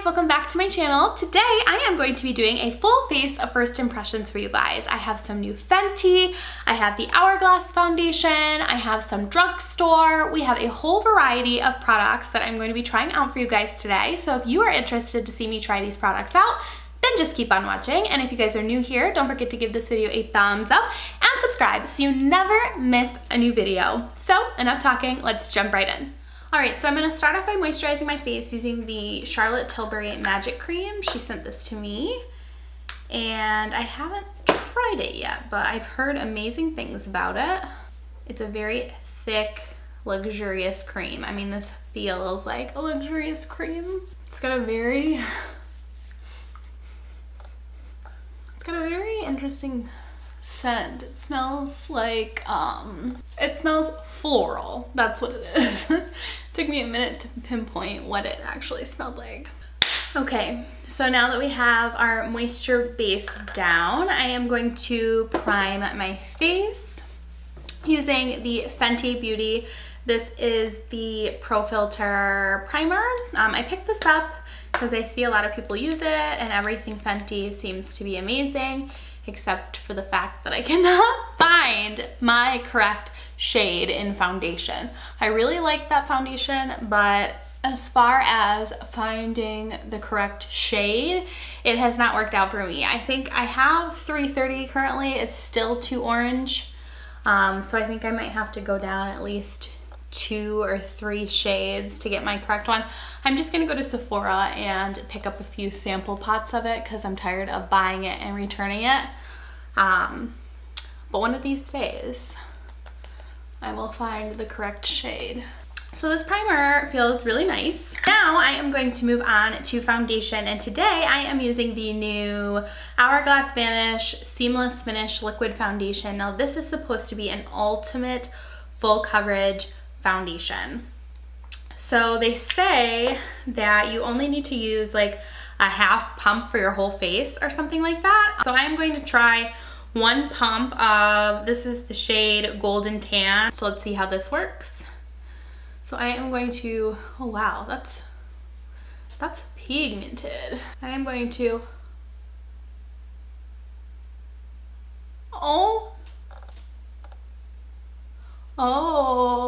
welcome back to my channel. Today I am going to be doing a full face of first impressions for you guys. I have some new Fenty, I have the Hourglass foundation, I have some drugstore. We have a whole variety of products that I'm going to be trying out for you guys today. So if you are interested to see me try these products out, then just keep on watching. And if you guys are new here, don't forget to give this video a thumbs up and subscribe so you never miss a new video. So enough talking, let's jump right in. Alright, so I'm going to start off by moisturizing my face using the Charlotte Tilbury Magic Cream. She sent this to me, and I haven't tried it yet, but I've heard amazing things about it. It's a very thick, luxurious cream. I mean, this feels like a luxurious cream. It's got a very interesting scent. It smells like, it smells floral. That's what it is. Took me a minute to pinpoint what it actually smelled like. Okay, so now that we have our moisture base down, I am going to prime my face using the Fenty Beauty. This is the Pro Filt'r primer. I picked this up because I see a lot of people use it, and everything Fenty seems to be amazing, except for the fact that I cannot find my correct shade in foundation. I really like that foundation, but as far as finding the correct shade, it has not worked out for me. I think I have 330 currently. It's still too orange, so I think I might have to go down at least 2 or 3 shades to get my correct one. I'm just gonna go to Sephora and pick up a few sample pots of it because I'm tired of buying it and returning it. But one of these days I will find the correct shade. So this primer feels really nice. Now I am going to move on to foundation, and today I am using the new Hourglass Vanish Seamless Finish Liquid Foundation. Now this is supposed to be an ultimate full coverage foundation. So they say that you only need to use like a half pump for your whole face or something like that. So I am going to try 1 pump of, this is the shade Golden Tan. So let's see how this works. So I am going to, oh wow, that's pigmented. I am going to, oh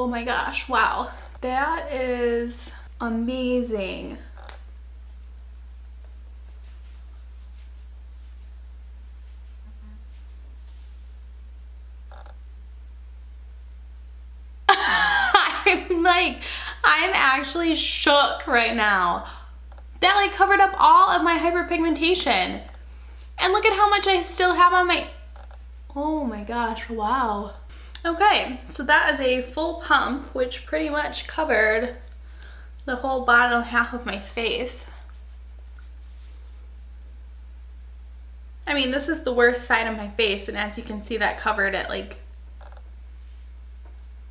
my gosh, wow. That is amazing. I'm actually shook right now. That like covered up all of my hyperpigmentation. And look at how much I still have on my, oh my gosh, wow. Okay, so that is a full pump, which pretty much covered the whole bottom half of my face. I mean, this is the worst side of my face, and as you can see, that covered it like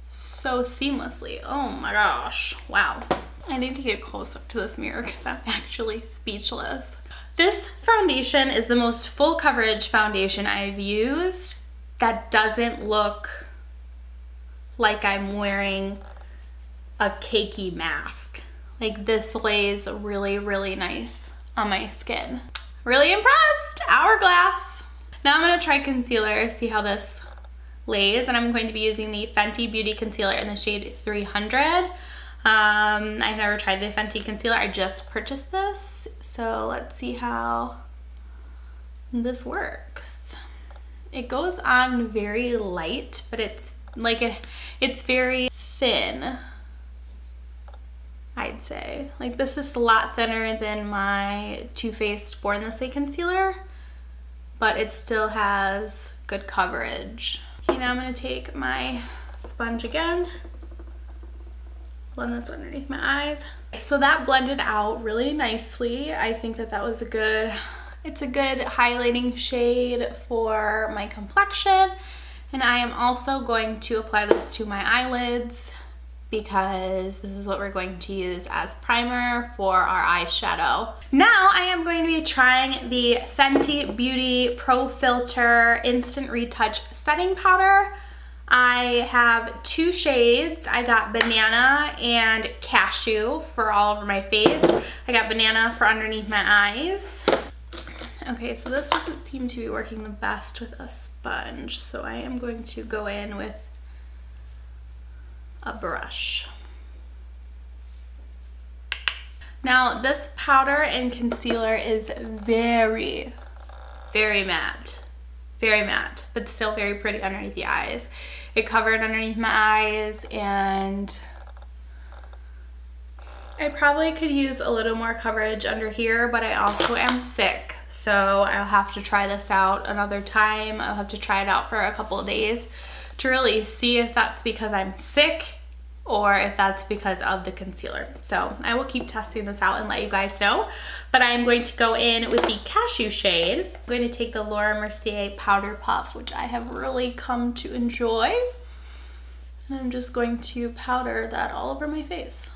so seamlessly. Oh my gosh, wow. I need to get close up to this mirror because I'm actually speechless. This foundation is the most full coverage foundation I've used that doesn't look like I'm wearing a cakey mask. Like, this lays really, really nice on my skin. Really impressed, Hourglass. Now I'm gonna try concealer, see how this lays, and I'm going to be using the Fenty Beauty Concealer in the shade 300. I've never tried the Fenty concealer, I just purchased this, so let's see how this works. It goes on very light, but it's like it's very thin, I'd say. Like, this is a lot thinner than my Too Faced Born This Way concealer, but it still has good coverage. Okay, now I'm gonna take my sponge again, blend this underneath my eyes. So that blended out really nicely. I think that that was it's a good highlighting shade for my complexion. And I am also going to apply this to my eyelids because this is what we're going to use as primer for our eyeshadow. Now I am going to be trying the Fenty Beauty Pro Filt'r Instant Retouch Setting Powder. I have 2 shades. I got Banana and Cashew for all over my face. I got Banana for underneath my eyes. Okay, so this doesn't seem to be working the best with a sponge, so I am going to go in with a brush. Now, this powder and concealer is very, very matte. Very matte, but still very pretty underneath the eyes. It covered underneath my eyes, and I probably could use a little more coverage under here, but I also am sick, so I'll have to try this out another time. I'll have to try it out for a couple of days to really see if that's because I'm sick or if that's because of the concealer. So I will keep testing this out and let you guys know. But I'm going to go in with the Cashew shade. I'm going to take the Laura Mercier Powder Puff, which I have really come to enjoy. And I'm just going to powder that all over my face.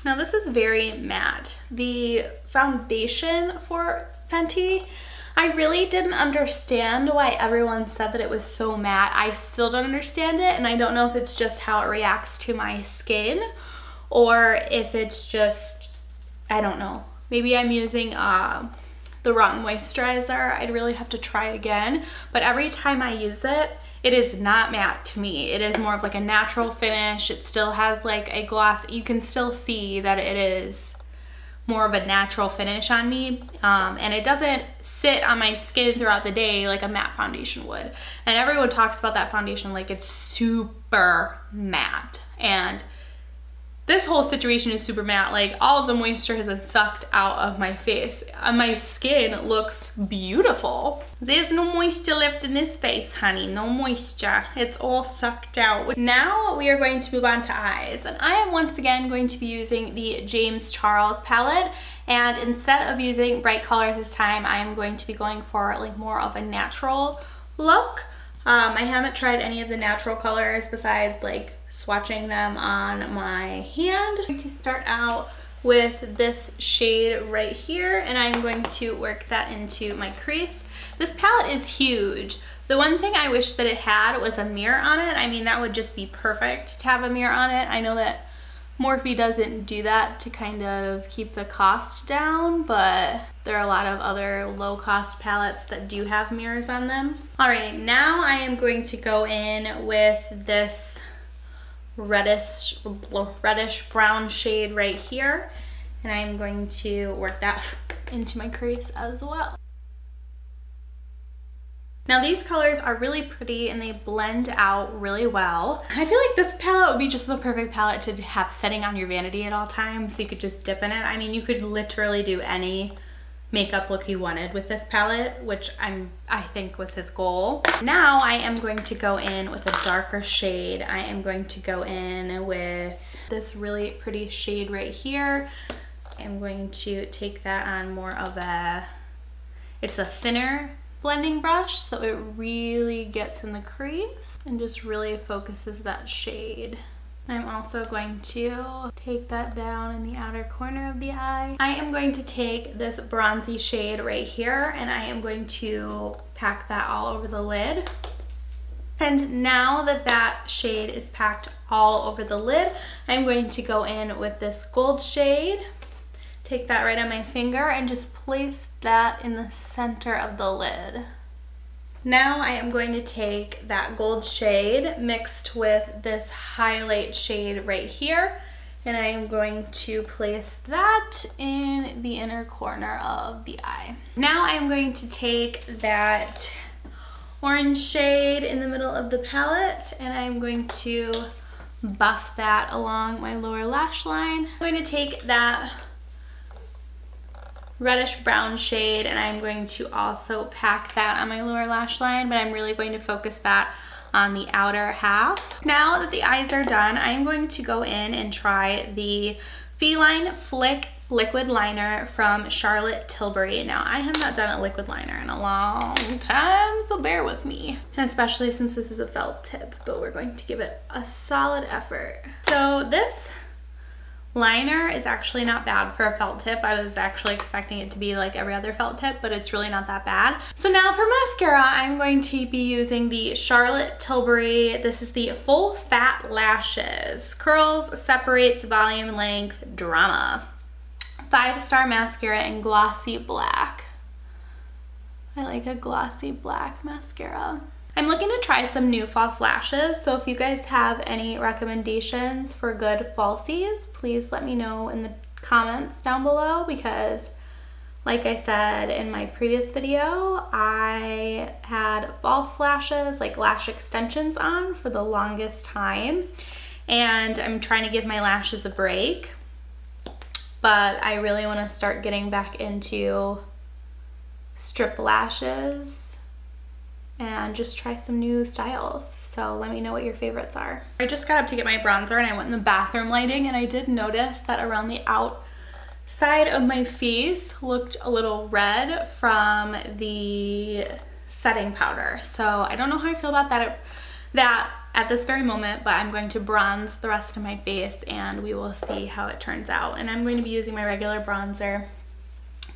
Now this is very matte. The foundation for Fenty, I really didn't understand why everyone said that it was so matte. I still don't understand it, and I don't know if it's just how it reacts to my skin or if it's just, I don't know. Maybe I'm using the wrong moisturizer. I'd really have to try it again. But every time I use it, it is not matte to me. It is more of like a natural finish. It still has like a gloss. You can still see that it is more of a natural finish on me, and it doesn't sit on my skin throughout the day like a matte foundation would. And everyone talks about that foundation like it's super matte, and this whole situation is super matte. Like all of the moisture has been sucked out of my face. My skin looks beautiful. There's no moisture left in this face, honey. No moisture. It's all sucked out. Now we are going to move on to eyes. And I am once again going to be using the James Charles palette. And instead of using bright colors this time, I am going to be going for like more of a natural look. I haven't tried any of the natural colors besides like swatching them on my hand. I'm going to start out with this shade right here, and I'm going to work that into my crease. This palette is huge. The one thing I wish that it had was a mirror on it. I mean, that would just be perfect to have a mirror on it. I know that Morphe doesn't do that to kind of keep the cost down, but there are a lot of other low-cost palettes that do have mirrors on them. All right, now I am going to go in with this reddish brown shade right here, and I'm going to work that into my crease as well. Now these colors are really pretty and they blend out really well. I feel like this palette would be just the perfect palette to have setting on your vanity at all times, so you could just dip in it. I mean, you could literally do any makeup look you wanted with this palette, which I think was his goal. Now I am going to go in with a darker shade. I am going to go in with this really pretty shade right here. I'm going to take that on more of it's a thinner blending brush, so it really gets in the crease and just really focuses that shade. I'm also going to take that down in the outer corner of the eye. I am going to take this bronzy shade right here, and I am going to pack that all over the lid. And now that that shade is packed all over the lid, I'm going to go in with this gold shade. Take that right on my finger and just place that in the center of the lid. Now I am going to take that gold shade mixed with this highlight shade right here, and I am going to place that in the inner corner of the eye. Now I am going to take that orange shade in the middle of the palette, and I'm going to buff that along my lower lash line. I'm going to take that reddish brown shade, and I'm going to also pack that on my lower lash line, but I'm really going to focus that on the outer half. Now that the eyes are done, I am going to go in and try the Feline Flick liquid liner from Charlotte Tilbury. Now, I have not done a liquid liner in a long time, so bear with me. And especially since this is a felt tip, but we're going to give it a solid effort. So this liner is actually not bad for a felt tip. I was actually expecting it to be like every other felt tip, but it's really not that bad. So now for mascara, I'm going to be using the Charlotte Tilbury. This is the Full Fat Lashes. Curls, separates, volume, length, drama. 5-star mascara in glossy black. I like a glossy black mascara. I'm looking to try some new false lashes, so if you guys have any recommendations for good falsies, please let me know in the comments down below, because like I said in my previous video, I had false lashes, like lash extensions on for the longest time, and I'm trying to give my lashes a break, but I really want to start getting back into strip lashes and just try some new styles. So let me know what your favorites are. I just got up to get my bronzer and I went in the bathroom lighting, and I did notice that around the outside of my face looked a little red from the setting powder. So I don't know how I feel about that at this very moment, but I'm going to bronze the rest of my face and we will see how it turns out. And I'm going to be using my regular bronzer.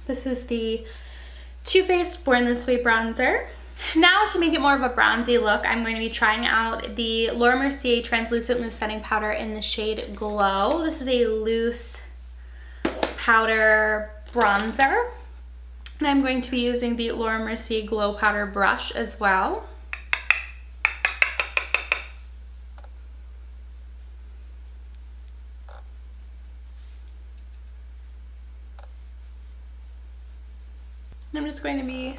This is the Too Faced Born This Way bronzer. Now to make it more of a bronzy look, I'm going to be trying out the Laura Mercier Translucent Loose Setting Powder in the shade Glow. This is a loose powder bronzer. And I'm going to be using the Laura Mercier Glow Powder brush as well. I'm just going to be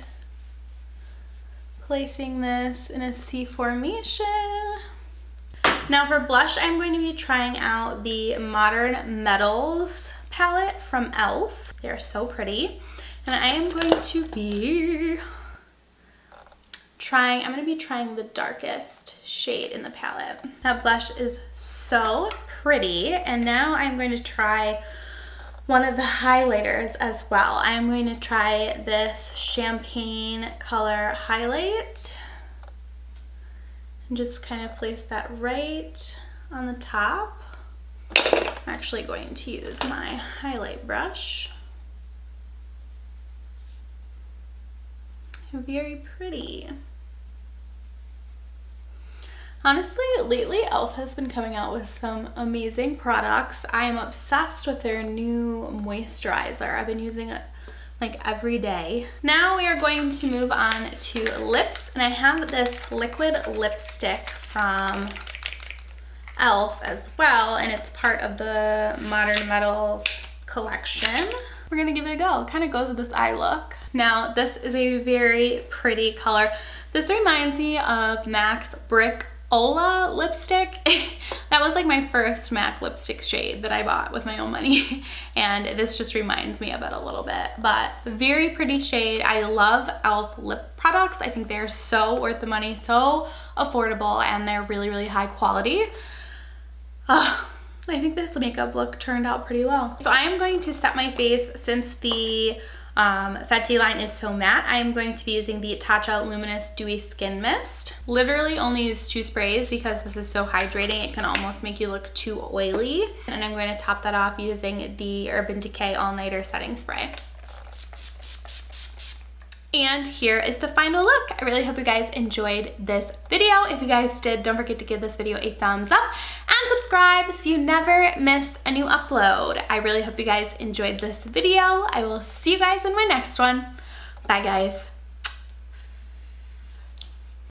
placing this in a C formation. Now for blush, I'm going to be trying out the Modern Metals palette from e.l.f. They're so pretty. And I am going to be trying the darkest shade in the palette. That blush is so pretty. And now I'm going to try one of the highlighters as well. I'm going to try this champagne color highlight and just kind of place that right on the top. I'm actually going to use my highlight brush. Very pretty. Honestly, lately e.l.f. has been coming out with some amazing products. I am obsessed with their new moisturizer. I've been using it like every day. Now we are going to move on to lips, and I have this liquid lipstick from e.l.f. as well, and it's part of the Modern Metals collection. We're gonna give it a go. It kind of goes with this eye look. Now this is a very pretty color. This reminds me of MAC's Brick Ola lipstick. That was like my first MAC lipstick shade that I bought with my own money, and this just reminds me of it a little bit, but very pretty shade. I love e.l.f. lip products. I think they're so worth the money, so affordable, and they're really, really high quality. I think this makeup look turned out pretty well. So I am going to set my face, since the Fenty line is so matte, I am going to be using the TATCHA Luminous Dewy Skin Mist. Literally only use 2 sprays because this is so hydrating, it can almost make you look too oily. And I'm going to top that off using the Urban Decay All Nighter Setting Spray. And here is the final look. I really hope you guys enjoyed this video. If you guys did, don't forget to give this video a thumbs up and subscribe so you never miss a new upload. I really hope you guys enjoyed this video. I will see you guys in my next one. Bye guys.